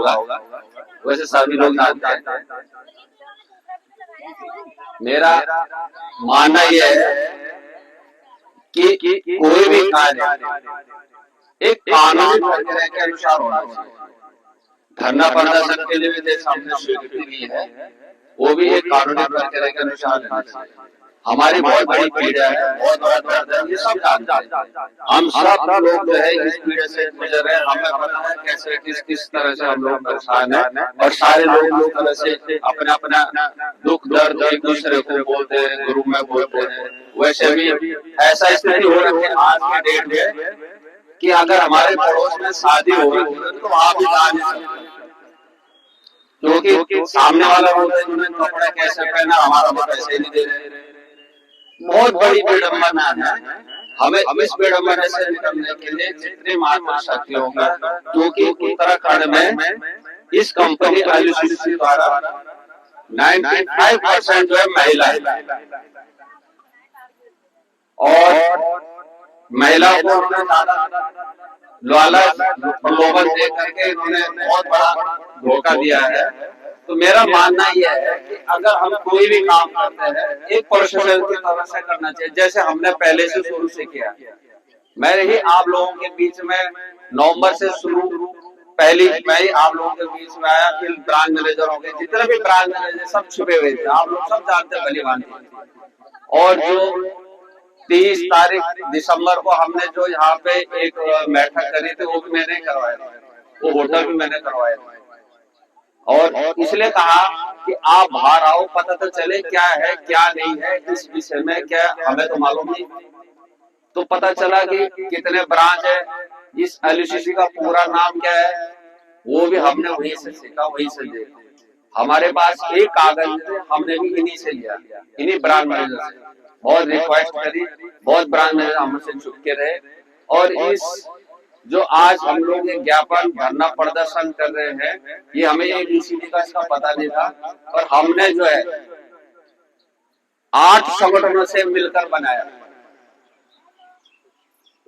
होगा, वैसे सभी लोग जानते हैं। मेरा मानना यह है कि कोई भी कार्य एक कानूनी प्रक्रिया के अनुसार होना चाहिए। धरना प्रदर्शन के लिए भी देश हमने स्वीकृति दी है, वो भी एक कानूनी प्रक्रिया के अनुसार रहना चाहिए। हमारी बहुत बड़ी पीड़ा है, बहुत बड़ा दर्द है, ये सब जानते हैं। हम सब लोग जो है इस पीड़ा से गुजर रहे हैं। हमें पता है कैसे किस तरह से हम लोग परेशान हैं, और सारे लोग तरह से अपना अपना दुख दर्द एक दूसरे को बोलते हैं, ग्रुप में बोलते हैं। वैसे भी ऐसा स्थिति हो रही है आज के डेट में कि अगर हमारे पड़ोस में शादी हो रही है तो वहां भी जा नहीं सकते, क्योंकि सामने वाला बोलता है तुमने कपड़ा कैसे पहना, हमारा पैसे नहीं दे रहे। बहुत बड़ी विडम्बना है। हमें इस विडम्बना से निकलने के लिए जितनी मात्रा शक्ति होगा, क्योंकि उत्तराखंड में इस कंपनी एलसीसी द्वारा 95% जो है महिला है, और महिला को प्रलोभन दे करके इन्होंने बहुत बड़ा धोखा दिया है। तो मेरा मानना यह है कि अगर हम कोई भी काम करते हैं एक प्रोफेशनल की तरह से करना चाहिए, जैसे हमने पहले से शुरू से किया। मैं ही आप लोगों के बीच में नवंबर से शुरू पहली मैं ही आप लोगों के बीच में आया। फिर ब्रांच मैनेजर हो गए, जितने भी ब्रांच मैनेजर सब छुपे हुए थे, आप लोग सब जानते हैं भली भांति। और जो 30 तारीख दिसंबर को हमने जो यहाँ पे एक बैठक करी थी, वो भी मैंने करवाया था, वो होटल भी मैंने करवाया था। और इसलिए कहा कि आप बाहर आओ, पता तो चले क्या है क्या नहीं है इस विषय में, क्या हमें तो मालूम नहीं। तो पता चला कि कितने ब्रांच है, इस एलसीसी का पूरा नाम क्या है, वो भी हमने वहीं से सीखा, वहीं से देखा। हमारे पास एक कागज थे, हमने भी इन्हीं से लिया, इन्हीं ब्रांच मैनेजर से बहुत रिक्वेस्ट करी, बहुत ब्रांच मैनेजर हमसे चुपके रहे। और इस जो आज हम लोग ये ज्ञापन धरना प्रदर्शन कर रहे हैं, ये हमें एबीसीडी का इसका पता नहीं था, और हमने जो है 8 संगठनों से मिलकर बनाया।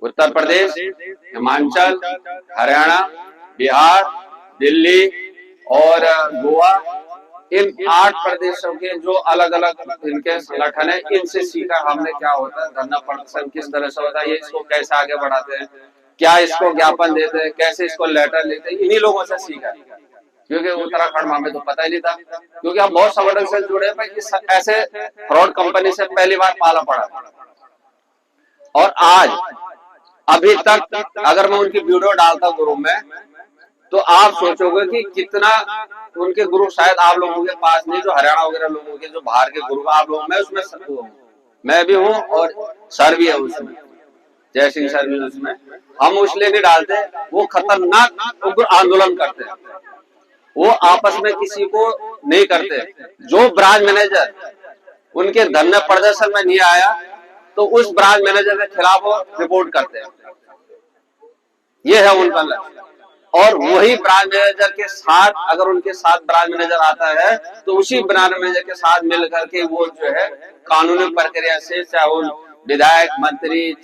उत्तर प्रदेश, हिमाचल, हरियाणा, बिहार, दिल्ली और गोवा, इन 8 प्रदेशों के जो अलग अलग इनके संगठन है, इनसे सीखा हमने क्या होता है धरना प्रदर्शन, किस तरह से होता है, ये इसको कैसे आगे बढ़ाते हैं, क्या इसको ज्ञापन देते हैं, कैसे इसको लेटर लेते हैं, इन्हीं लोगों से सीखा। क्योंकि उत्तराखंड में हमें तो पता ही नहीं था, क्योंकि हम बहुत संगठन से जुड़े हैं, ऐसे फ्रॉड कंपनी से पहली बार पाला पड़ा। और आज अभी तक अगर मैं उनकी वीडियो डालता ग्रुप में, तो आप सोचोगे कि कितना उनके ग्रुप शायद आप लोगों के पास नहीं, जो हरियाणा वगैरह लोगों के जो बाहर के ग्रुप आप लोग में, उसमें मैं भी हूँ और सर भी है उसमें, जय सिंह सर भी उसमें। हम उसलिए नहीं डालते, वो खतरनाक उग्र आंदोलन करते हैं, वो आपस में किसी को नहीं करते। जो ब्रांच मैनेजर उनके धरना प्रदर्शन में नहीं आया, तो उस ब्रांच मैनेजर के खिलाफ वो रिपोर्ट करते हैं, ये है उनका लक्ष्य। और वही ब्रांच मैनेजर के साथ, अगर उनके साथ ब्रांच मैनेजर आता है, तो उसी ब्रांच मैनेजर के साथ मिलकर के वो जो है कानूनी प्रक्रिया से, चाहे वो विधायक, मंत्री,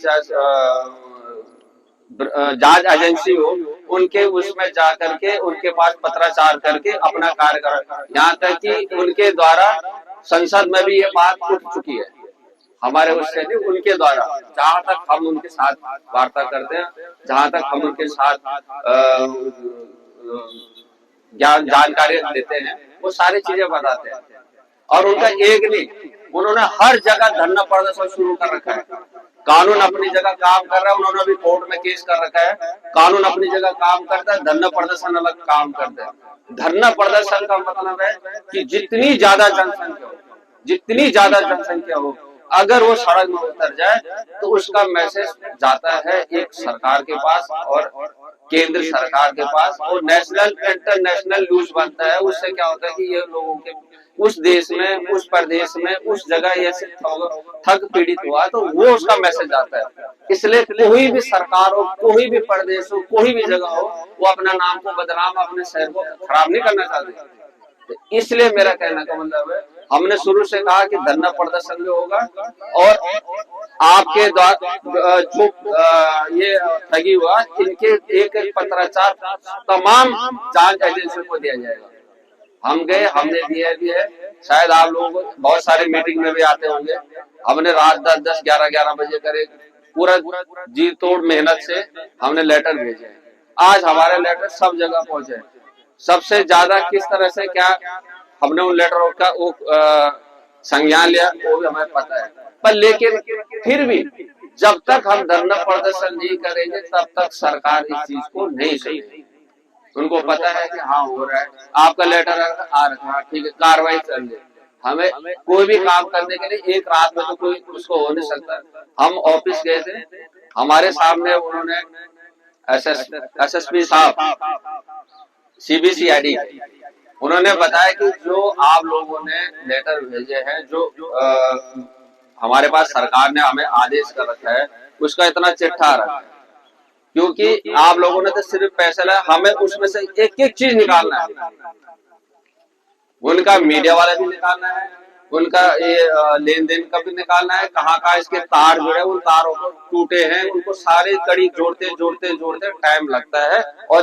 जांच एजेंसी हो, उनके उसमें जाकर के उनके पास पत्राचार करके अपना कार्य कर। यहाँ तक कि उनके द्वारा संसद में भी ये बात उठ चुकी है, हमारे उससे नहीं, उनके द्वारा। जहां तक हम उनके साथ वार्ता करते हैं, जहां तक हम उनके साथ जानकारी देते हैं, वो सारी चीजें बताते हैं। और उनका एक नहीं, उन्होंने हर जगह धरना प्रदर्शन शुरू कर रखा है। कानून अपनी जगह काम कर रहा है, उन्होंने भी कोर्ट में केस कर रखा है। कानून अपनी जगह काम करता है, धरना प्रदर्शन अलग काम करता है। धरना प्रदर्शन का मतलब है कि जितनी ज्यादा जनसंख्या हो, अगर वो सड़क में उतर जाए, तो उसका मैसेज जाता है एक सरकार के पास और केंद्र सरकार के पास, और नेशनल इंटरनेशनल न्यूज बनता है। उससे क्या होता है कि ये लोगों के उस देश में, उस प्रदेश में, उस जगह ऐसे ठग पीड़ित हुआ, तो वो उसका मैसेज आता है। इसलिए कोई भी सरकार हो, कोई भी प्रदेश हो, कोई भी जगह हो, वो अपना नाम को बदनाम, अपने शहर को खराब नहीं करना चाहते। तो इसलिए मेरा कहने का मतलब है, हमने शुरू से कहा कि धरना प्रदर्शन भी होगा, और आपके द्वारा जो ये ठगी हुआ, इनके एक एक पत्राचार तमाम जांच एजेंसी को दिया जाएगा। हम गए, हमने दिया भी है, शायद आप लोगों को बहुत सारे मीटिंग में भी आते होंगे। हमने रात 10-10, 11-11 बजे करे पूरा जी तोड़ मेहनत से हमने लेटर भेजे। आज हमारे लेटर सब जगह पहुंचे। सबसे ज्यादा किस तरह से क्या हमने उन लेटरों का वो संज्ञान लिया वो भी हमें पता है। पर लेकिन फिर भी जब तक हम धरना प्रदर्शन नहीं करेंगे तब तक सरकार इस चीज को नहीं सही। उनको पता है कि हाँ हो रहा है, आपका लेटर आ रहा है, ठीक है, कार्रवाई चल रही है। हमें कोई भी काम करने के लिए एक रात में तो कोई उसको हो नहीं सकता। हम ऑफिस गए थे, हमारे सामने उन्होंने एसएसपी साहब सीबीसीआईडी उन्होंने बताया कि जो आप लोगों ने लेटर भेजे हैं, जो हमारे पास सरकार ने हमें आदेश कर रखा है, उसका इतना चिट्ठा रखा है, क्योंकि आप लोगों ने तो सिर्फ पैसे लाया, हमें उसमें से एक एक चीज निकालना है। उनका मीडिया वाला भी निकालना है, उनका ये लेन देन का भी निकालना है, कहाँ इसके तार जो है उन तारों को टूटे हैं, उनको सारे कड़ी जोड़ते जोड़ते जोड़ते टाइम लगता है। और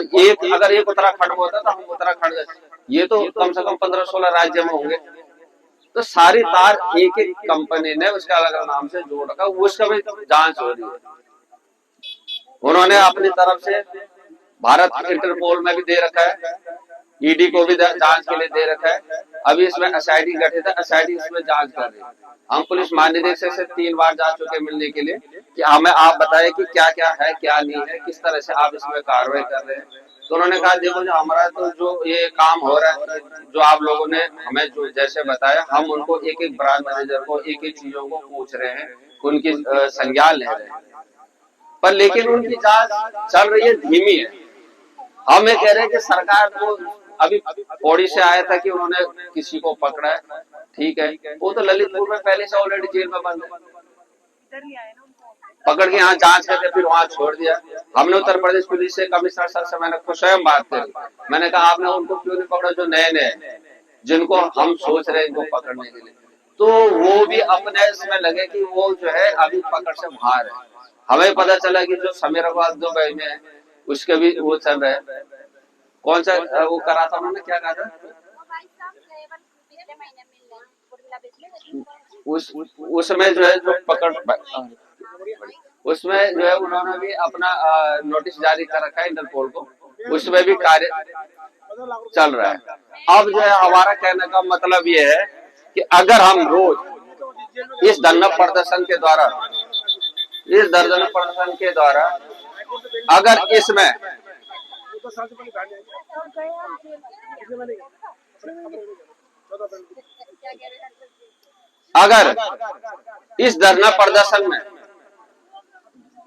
अगर एक उत्तराखंड में होता तो हम उत्तराखंड, ये तो कम से कम 15-16 राज्य में होंगे, तो सारी तार एक एक कंपनी ने उसके अलग अलग नाम से जोड़ रखा, उसका भी जांच हो रही है। उन्होंने अपनी तरफ से भारत इंटरपोल में भी दे रखा है, ईडी को भी जांच के लिए दे रखा है। अभी इसमें एसआईटी गठित है, एसआईटी इसमें जांच कर रही है। हम पुलिस महानिदेशक से 3 बार जा चुके मिलने के लिए कि हमें आप बताएं कि क्या क्या है क्या नहीं है, किस तरह से आप इसमें कार्रवाई कर रहे हैं। तो उन्होंने कहा देखो जो हमारा तो जो ये काम हो रहा है, जो आप लोगों ने हमें जो जैसे बताया, हम उनको एक एक ब्रांच मैनेजर को एक एक चीजों को पूछ रहे हैं, उनकी संज्ञान ले रहे हैं, पर लेकिन उनकी जांच चल रही है, धीमी है। हम ये कह रहे हैं कि सरकार को अभी पौड़ी से आया था कि उन्होंने किसी को पकड़ा है, ठीक है, वो तो ललितपुर में पहले से ऑलरेडी जेल में बंद है, पकड़ के यहाँ जांच करके फिर वहां छोड़ दिया। हमने उत्तर प्रदेश पुलिस से कमिश्नर सर से मैंने स्वयं बात करी, मैंने कहा आपने उनको क्यों नहीं पकड़ा जो नए नए जिनको हम सोच रहे हैं इनको पकड़ने के लिए। तो वो भी अपने इसमें लगे कि वो जो है अभी पकड़ से बाहर है। हमें पता चला कि जो समीर अग्रवाल 2 बहने हैं उसके भी वो चल रहा है। कौन सा वो करा था उन्होंने, क्या कहा था उसमें जो है जो पकड़, उसमें जो है उन्होंने भी अपना नोटिस जारी कर रखा है इंटरपोल को, उसमें भी कार्य चल रहा है। अब जो है हमारा कहने का मतलब ये है कि अगर हम रोज इस धरना प्रदर्शन के द्वारा अगर इसमें अगर इस धरना प्रदर्शन में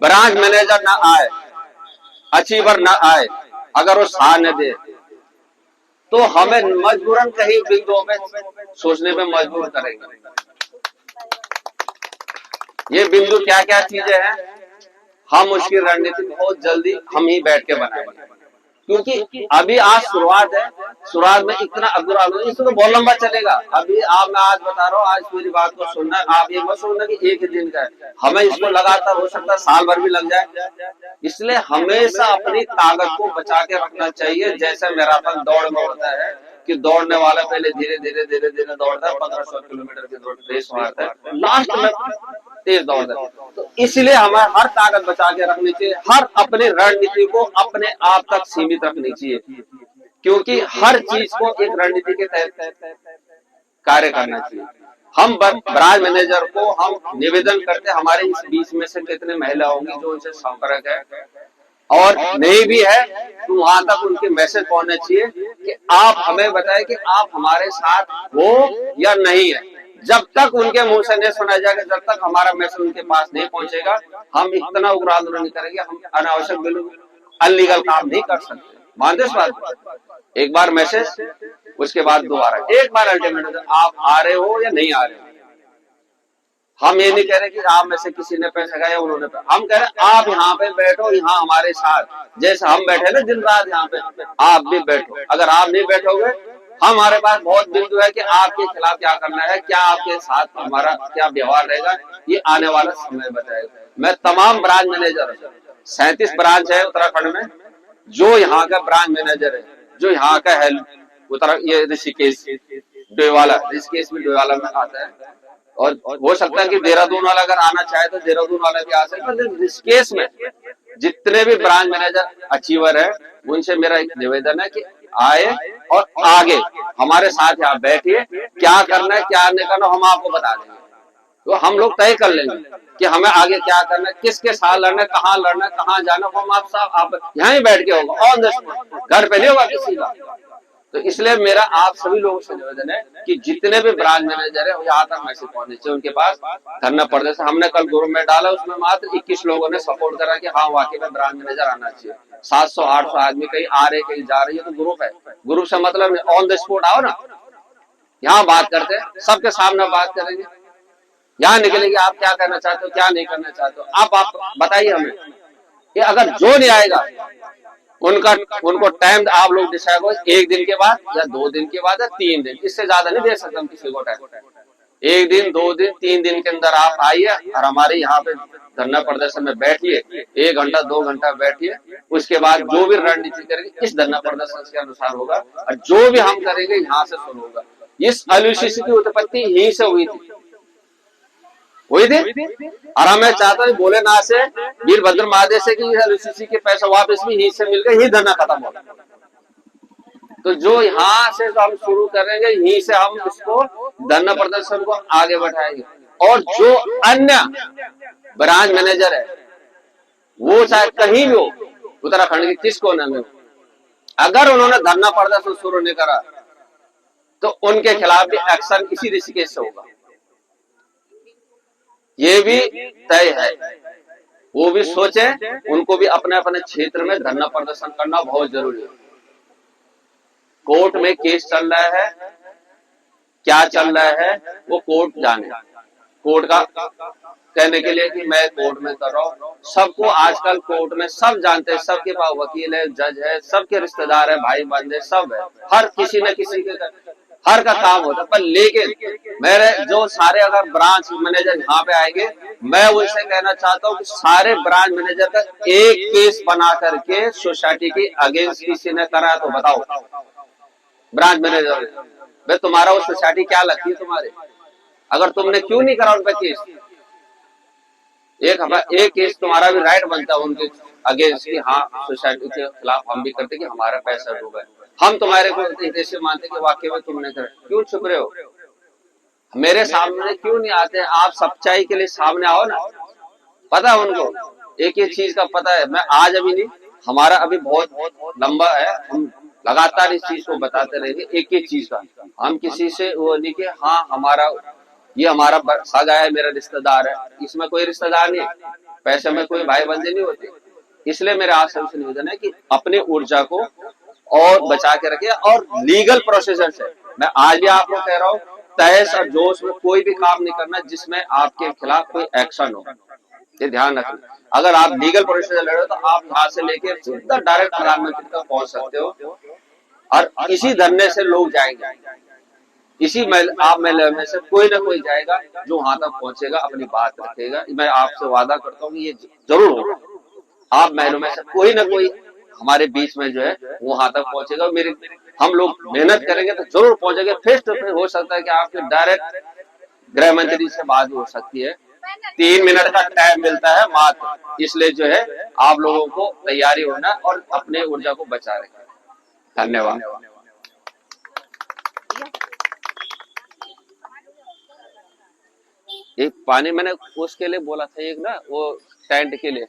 ब्रांच मैनेजर ना आए, अचीवर ना आए, अगर वो साथ न दे, तो हमें मजबूरन कहीं बिंदुओं में सोचने में मजबूर करेंगे। ये बिंदु क्या क्या चीजें हैं, हम उसकी रणनीति बहुत जल्दी हम ही बैठ के बनाएंगे, क्योंकि अभी आज शुरुआत है, शुरुआत में इतना अधूरा इसमें तो बहुत लंबा चलेगा। अभी मैं आज बता रहा हूँ, आज मेरी बात को सुनना, आप ये मत सुनना कि एक ही दिन का है, हमें इसको लगातार हो सकता है साल भर भी लग जाए। इसलिए हमेशा अपनी ताकत को बचा के रखना चाहिए। जैसे मैराथन दौड़ में होता है कि दौड़ने वाला पहले धीरे धीरे दौड़ता है, 1500 किलोमीटर की रेस मारता है, लास्ट में तेज दौड़ता है। तो इसलिए हमें हर ताकत बचा के रखनी चाहिए, हर अपनी रणनीति को अपने आप तक सीमित रखनी चाहिए, क्योंकि हर चीज को एक रणनीति के तहत कार्य करना चाहिए। हम ब्रांच मैनेजर को हम निवेदन करते, हमारे इस बीच में से कितने महिला होंगी जो उनसे संपर्क है और नहीं भी है तो वहां तक उनके मैसेज पहुंचने चाहिए कि आप हमें बताएं कि आप हमारे साथ हो या नहीं है। जब तक उनके मुंह से नहीं सुना जाएगा, जब तक हमारा मैसेज उनके पास नहीं पहुंचेगा, हम इतना उग्र आंदोलन नहीं करेंगे, हम अनावश्यक बिल्कुल अनलीगल काम नहीं कर सकते। मानते इस बात? एक बार मैसेज, उसके बाद दोबारा एक बार अल्टीमेटम, आप आ रहे हो या नहीं आ रहे हो। हम ये नहीं कह रहे कि आप में से किसी ने पैसे खाया उन्होंने हम कह रहे आप यहाँ पे बैठो, यहाँ हमारे साथ, जैसे हम बैठे ना दिन रात यहाँ पे, आप भी बैठो। अगर आप नहीं बैठोगे हमारे पास बहुत बिंदु है कि आपके खिलाफ क्या करना है, क्या आपके साथ हमारा क्या व्यवहार रहेगा, ये आने वाला समय बताएगा। मैं तमाम ब्रांच मैनेजर, 37 ब्रांच है उत्तराखंड में, जो यहाँ का ब्रांच मैनेजर है, जो यहाँ का है ये ऋषिकेश डोईवाला, ऋषिकेश भी डोईवाला में आता है, और हो सकता है कि देहरादून वाला अगर आना चाहे तो देहरादून वाला भी आ सकता है। ऋषिकेश में जितने भी ब्रांच मैनेजर अचीवर है, उनसे मेरा एक निवेदन है कि आए और आगे हमारे साथ यहाँ बैठिए, क्या करना है क्या नहीं करना हम आपको बता देंगे। तो हम लोग तय कर लेंगे कि हमें आगे क्या करना है, किसके साथ लड़ना है, कहाँ जाना, हम आप यहाँ ही बैठ के होगा, ऑन द स्पॉट, घर पे नहीं होगा किसी का। तो इसलिए मेरा आप सभी लोगों से निवेदन है कि जितने भी ब्रांच मैनेजर है यहाँ तक मैसेज पहुंचने चाहिए उनके पास। धरना प्रदर्शन हमने कल ग्रुप में डाला, उसमें मात्र 21 लोगों ने सपोर्ट करा कि हाँ वाकई में ब्रांच मैनेजर आना चाहिए। 700-800 आदमी कहीं आ रहे कहीं जा रही है, तो ग्रुप है, ग्रुप से मतलब ऑन द स्पॉट आओ ना, यहाँ बात करते हैं, सबके सामने बात करेंगे, यहाँ निकलेगी आप क्या करना चाहते हो क्या नहीं करना चाहते हो, आप बताइए हमें। ये अगर जो नहीं आएगा उनको टाइम आप लोग डिसाइड करो, 1 दिन के बाद या 2 दिन के बाद या 3 दिन, इससे ज्यादा नहीं दे सकते हम किसी को टाइम। 1 दिन 2 दिन 3 दिन के अंदर आप आइए और हमारे यहाँ पे धरना प्रदर्शन में बैठिए, 1 घंटा 2 घंटा बैठिए, उसके बाद जो भी रणनीति करेंगे इस धरना प्रदर्शन के अनुसार होगा, और जो भी हम करेंगे यहाँ से शुरू होगा। इस एलयूसीसी की उत्पत्ति यहीं से हुई थी और हमें चाहता है भोलेनाथ से, वीरभद्र महादेव से कि एलयूसीसी के पैसा वापस भी यहीं से मिल गए, ही धरना खत्म होगा। तो जो यहाँ से हम शुरू करेंगे यहीं से हम इसको धरना प्रदर्शन को आगे बढ़ाएंगे, और जो अन्य ब्रांच मैनेजर है वो चाहे कहीं भी हो, उत्तराखंड के किस कोने में हो, अगर उन्होंने धरना प्रदर्शन शुरू नहीं करा तो उनके खिलाफ भी एक्शन इसी ऋषिकेश से होगा, ये भी तय है। वो भी सोचे, उनको भी अपने अपने क्षेत्र में धरना प्रदर्शन करना बहुत जरूरी है। कोर्ट में केस चल रहा है, क्या चल रहा है वो कोर्ट जाने, कोर्ट का कहने के लिए कि मैं कोर्ट में कर रहा हूँ, सबको आजकल कोर्ट में सब जानते हैं, सबके पास वकील है, जज है, सबके रिश्तेदार है, भाई बंधे सब है, हर किसी न किसी के हर का काम होता है। पर लेकिन मेरे जो सारे अगर ब्रांच मैनेजर यहाँ पे आएंगे, मैं उनसे कहना चाहता हूँ कि सारे ब्रांच मैनेजर का एक केस बना करके सोसाइटी के अगेंस्ट किसी ने करा तो बताओ ब्रांच मैनेजर, भाई तुम्हारा वो सोसाइटी क्या लगती है तुम्हारे, अगर तुमने क्यों नहीं करा उन पर केस, एक केस तुम्हारा भी राइट बनता है उनके अगेंस्ट की, हाँ सोसाइटी के खिलाफ हम भी करते कि हमारा पैसा डूबा है, हम तुम्हारे को हितेशी मानते कि वाकई में तुमने करा, क्यों छुप रहे हो, मेरे सामने क्यों नहीं आते, आप सच्चाई के लिए सामने आओ ना। पता है उनको एक एक चीज का पता है, मैं आज अभी नहीं, हमारा अभी बहुत लंबा है, हम लगातार इस चीज को बताते रहेंगे एक एक चीज का, हम किसी से वो नहीं कि हाँ हमारा ये हमारा सगा है, मेरा रिश्तेदार है, इसमें कोई रिश्तेदार नहीं, पैसे में कोई भाई बंधे नहीं होते। इसलिए मेरा आप सबसे निवेदन है कि अपनी ऊर्जा को और बचा के रखिए, और लीगल प्रोसीजर से मैं आज भी आपको कह रहा हूँ, तहस और जोश में कोई भी काम नहीं करना जिसमें आपके खिलाफ कोई एक्शन हो, ये ध्यान रखना। अगर आप लीगल प्रोसीजर लड़ रहे हो तो आप यहाँ से लेके सीधा डायरेक्ट प्रधानमंत्री तक पहुंच सकते हो, और इसी धरने से लोग जाएंगे, इसी आप में से कोई ना कोई जाएगा जो वहां तक पहुंचेगा, अपनी बात रखेगा। मैं आपसे वादा करता हूँ कि ये जरूर होगा, आप महलों में से कोई ना कोई हमारे बीच में जो है वहां तक पहुंचेगा, मेरे हम लोग मेहनत करेंगे तो जरूर पहुंचेंगे। फेस टू फेस हो सकता है कि आपके डायरेक्ट गृह मंत्री से बात हो सकती है, 3 मिनट का टाइम मिलता है मात्र, इसलिए जो है आप लोगों को तैयारी होना और अपने ऊर्जा को बचा रखें। धन्यवाद। एक पानी मैंने उसके लिए बोला था, एक ना वो टेंट के लिए